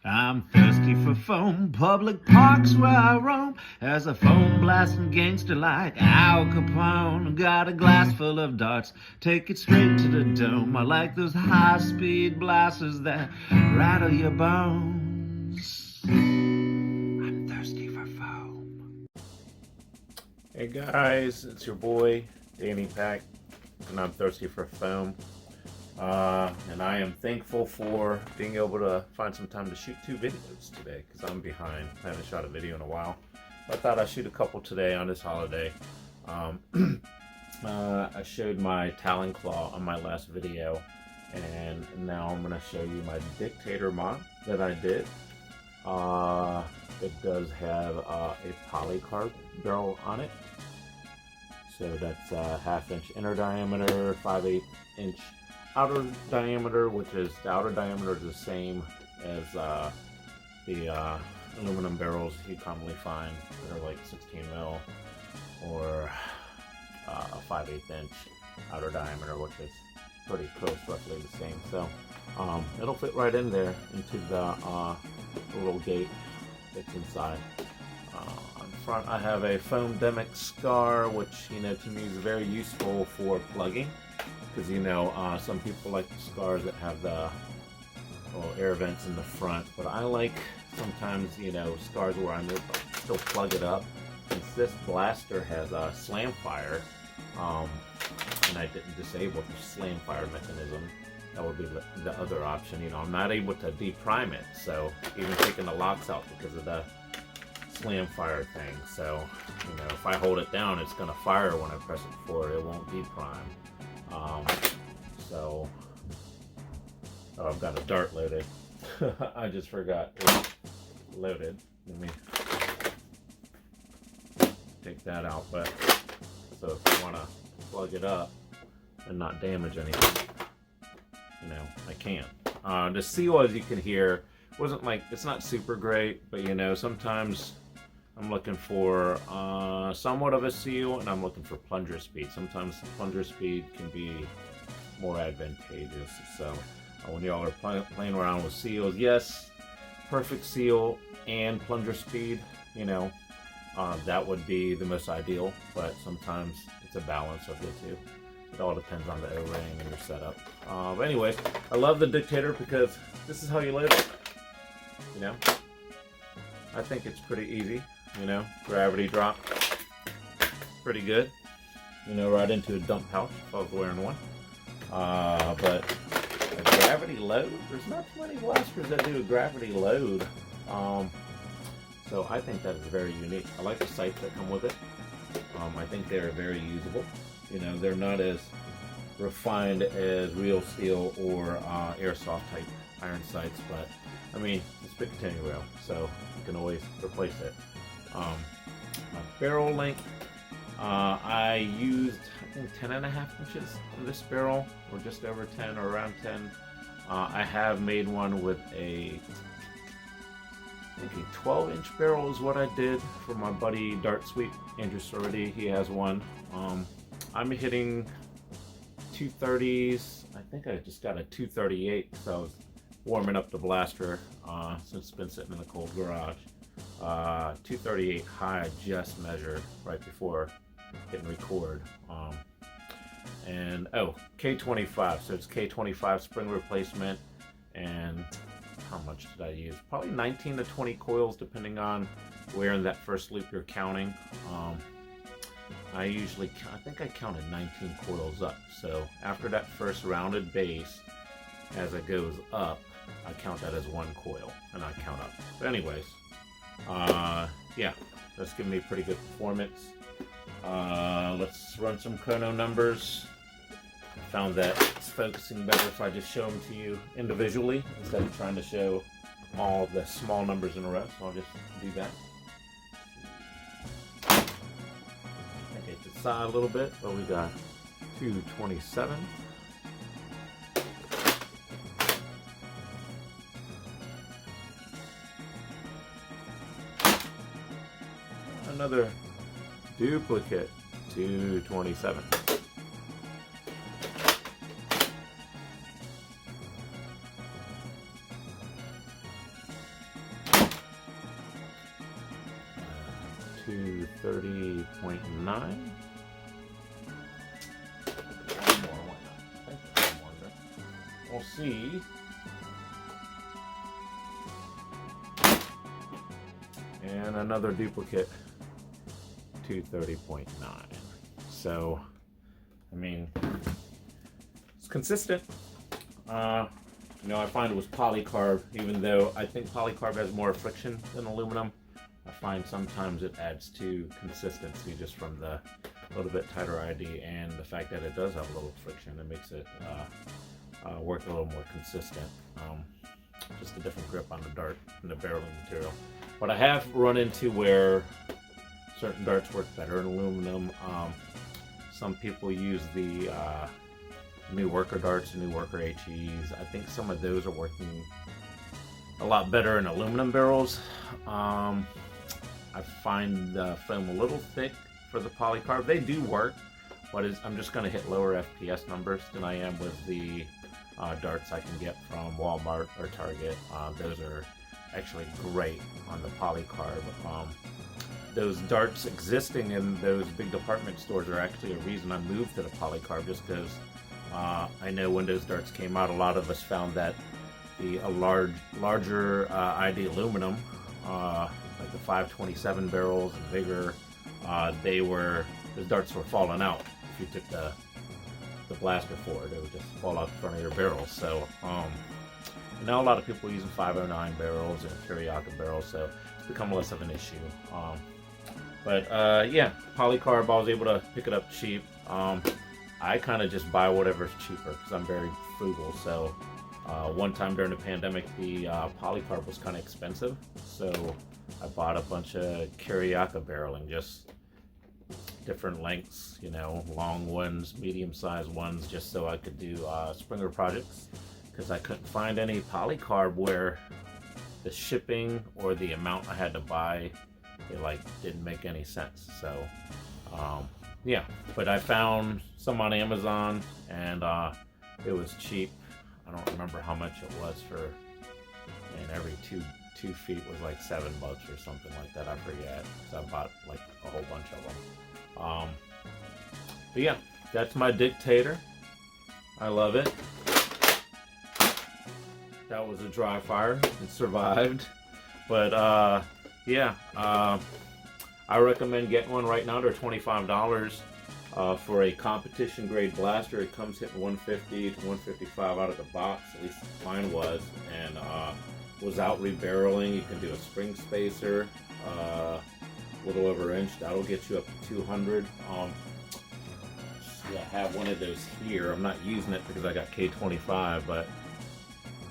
I'm thirsty for foam, public parks where I roam, as a foam blasting gangster like Al Capone. Got a glass full of darts, take it straight to the dome. I like those high-speed blasters that rattle your bones. I'm thirsty for foam. Hey guys, it's your boy Danny Pack, and I'm thirsty for foam. And I am thankful for being able to find some time to shoot 2 videos today because I'm behind. I haven't shot a video in a while. I thought I'd shoot a couple today on this holiday. I showed my Talon Claw on my last video, and now I'm going to show you my Dictator mod that I did. It does have a polycarb barrel on it. So that's a 1/2 inch inner diameter, 5/8 inch outer diameter, which is the outer diameter is the same as the aluminum barrels you commonly find that are like 16 mil, or a 5/8 inch outer diameter, which is pretty close, roughly the same. So it'll fit right in there into the little gate that's inside. On front, I have a foam demic scar, which to me is very useful for plugging. Because some people like the scars that have the little air vents in the front, but I like sometimes scars where I'm able to still plug it up. Since this blaster has a slam fire, and I didn't disable the slam fire mechanism, that would be the other option. I'm not able to deprime it, so even taking the locks out because of the slam fire thing. So if I hold it down, it's gonna fire when I press it forward. It won't deprime. I've got a dart loaded. I just forgot it's loaded. Let me take that out. But so if you want to plug it up and not damage anything, I can. The seal, as you can hear, it's not super great, but sometimes I'm looking for somewhat of a seal, and I'm looking for plunger speed. Sometimes plunger speed can be more advantageous. So when y'all are playing around with seals, yes, perfect seal and plunger speed, that would be the most ideal. But sometimes it's a balance of the two. It all depends on the O-ring and your setup. But anyways, I love the Dictator because this is how you load it. I think it's pretty easy. Gravity drop, pretty good. Right into a dump pouch if I was wearing one. But a gravity load, there's not too many blasters that do a gravity load. So I think that is very unique. I like the sights that come with it. I think they're very usable. They're not as refined as real steel or airsoft type iron sights, but I mean, it's Picatinny rail, so you can always replace it. My barrel length, I used I think 10.5 inches on this barrel, or just over 10, or around 10. I have made one with I think a 12-inch barrel is what I did for my buddy Dart Sweep, Andrew Sority. He has one. I'm hitting 230s. I think I just got a 238, so I was warming up the blaster since it's been sitting in the cold garage. 238 high, I just measured right before hitting record. And K25, so it's K25 spring replacement. And how much did I use? Probably 19 to 20 coils, depending on where in that first loop you're counting. I think I counted 19 coils up. So after that first rounded base, as it goes up, I count that as 1 coil, and I count up. But anyways, yeah, that's giving me pretty good performance. Let's run some chrono numbers. I found that it's focusing better if I just show them to you individually instead of trying to show all the small numbers in a row, so I'll just do that. I hit the side a little bit, but we got 227. Another duplicate, 227. to 30.9. We'll see. And another duplicate to 30.9. So, I mean, it's consistent. You know, I find it was polycarb, even though I think polycarb has more friction than aluminum. I find sometimes it adds to consistency just from the little bit tighter ID and the fact that it does have a little friction. It makes it work a little more consistent. Just a different grip on the dart and the barreling material. But I have run into where certain darts work better in aluminum. Some people use the new worker darts, new worker HEs. I think some of those are working a lot better in aluminum barrels. I find the film a little thick for the polycarb. They do work, but I'm just going to hit lower FPS numbers than I am with the darts I can get from Walmart or Target. Those are actually great on the polycarb. Those darts existing in those big department stores are actually a reason I moved to the polycarb, just because I know when those darts came out, a lot of us found that the larger ID aluminum, like the 527 barrels and bigger, those darts were falling out. If you took the blaster forward, it would just fall out the front of your barrels. So now a lot of people are using 509 barrels and Kiriaka barrels, so it's become less of an issue. Yeah, polycarb, I was able to pick it up cheap. I kind of just buy whatever's cheaper because I'm very frugal. So one time during the pandemic, the polycarb was kind of expensive, so I bought a bunch of Kiriaka barreling, just different lengths, you know, long ones, medium-sized ones, just so I could do Springer projects, because I couldn't find any polycarb where the shipping or the amount I had to buy, it like didn't make any sense. So yeah, but I found some on Amazon and it was cheap. I don't remember how much it was for, and every two feet was like $7 or something like that. I forget, so I bought like a whole bunch of them. But yeah, that's my Dictator. I love it. That was a dry fire. It survived. But yeah, I recommend getting one right now. They're $25 for a competition grade blaster. It comes hitting 150 to 155 out of the box. At least mine was, and was out rebarreling. You can do a spring spacer, a little over an inch. That'll get you up to 200. Yeah, I have one of those here. I'm not using it because I got K25, but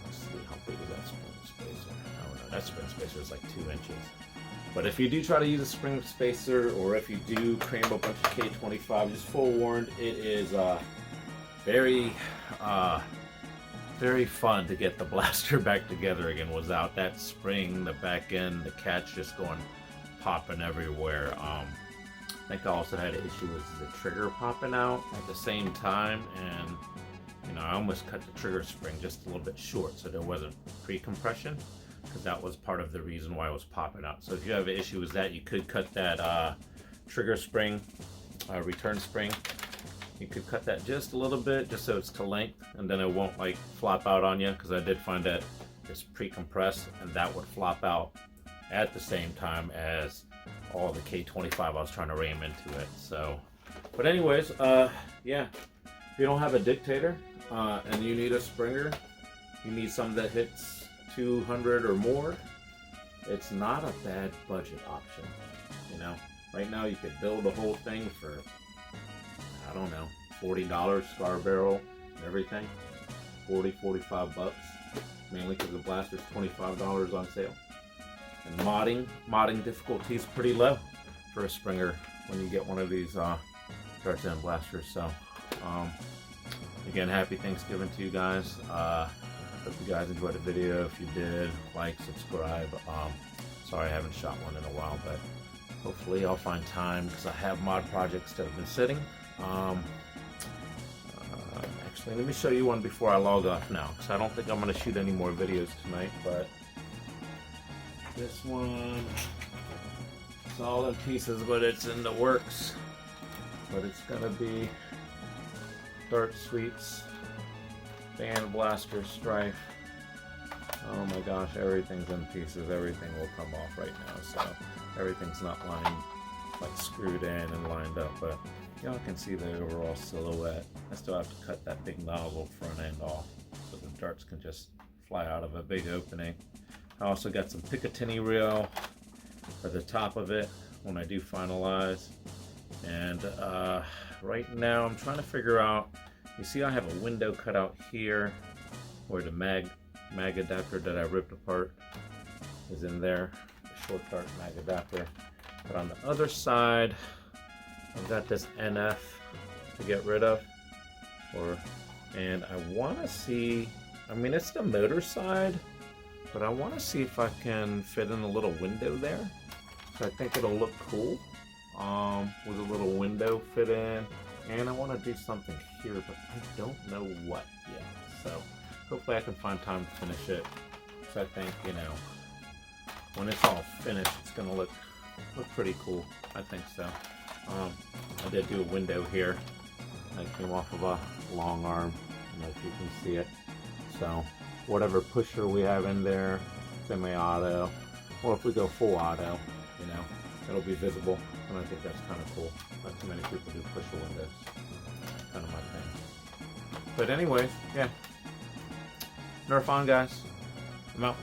let's see, how big is that spring spacer? I don't know. That spring spacer is like 2 inches. But if you do try to use a spring spacer, or if you do cram a bunch of K25, just forewarned, it is very fun to get the blaster back together again without that spring, the back end, the catch just going popping everywhere. I think I also had an issue with the trigger popping out at the same time, and you know, I almost cut the trigger spring just a little bit short so there wasn't pre-compression, because that was part of the reason why it was popping out. So if you have an issue with that, you could cut that trigger spring, return spring. You could cut that just a little bit, just so it's to length, and then it won't like flop out on you, because I did find that it's pre-compressed and that would flop out at the same time as all the K25 I was trying to ram into it. So, but anyways, yeah, if you don't have a Dictator and you need a Springer, you need something that hits 200 or more, it's not a bad budget option. You know, right now you could build the whole thing for, I don't know, $40 scar barrel and everything, 45 bucks, mainly because the blaster's $25 on sale. And modding difficulty is pretty low for a Springer when you get one of these darts and blasters. So again, happy Thanksgiving to you guys. Hope you guys enjoyed the video. If you did, like, subscribe. Sorry I haven't shot one in a while, but hopefully I'll find time, because I have mod projects that have been sitting. Actually, let me show you one before I log off now, because I don't think I'm going to shoot any more videos tonight, but this one, It's all in pieces, but it's in the works. But it's gonna be Dart Sweeps, Band Blaster, Strife. Oh my gosh, everything's in pieces. Everything will come off right now, so everything's not lined, like screwed in and lined up, but y'all can see the overall silhouette. I still have to cut that big nozzle front end off so the darts can just fly out of a big opening. I also got some Picatinny reel at the top of it when I do finalize. And right now I'm trying to figure out, you see I have a window cut out here where the mag adapter that I ripped apart is in there, the short dart mag adapter. But on the other side, I've got this NF to get rid of, and I want to see, I mean it's the motor side, but I want to see if I can fit in a little window there. So I think it'll look cool with a little window fit in, and I want to do something here, but I don't know what yet. So hopefully I can find time to finish it. So I think, you know, when it's all finished, it's gonna look pretty cool. I think so. I did do a window here that came off of a long arm, and if you can see it. So whatever pusher we have in there, semi-auto, or if we go full auto, you know, it'll be visible, and I think that's kind of cool. Not too many people do pusher windows. Kind of my thing. But anyways, yeah. Nerf on, guys. I'm out.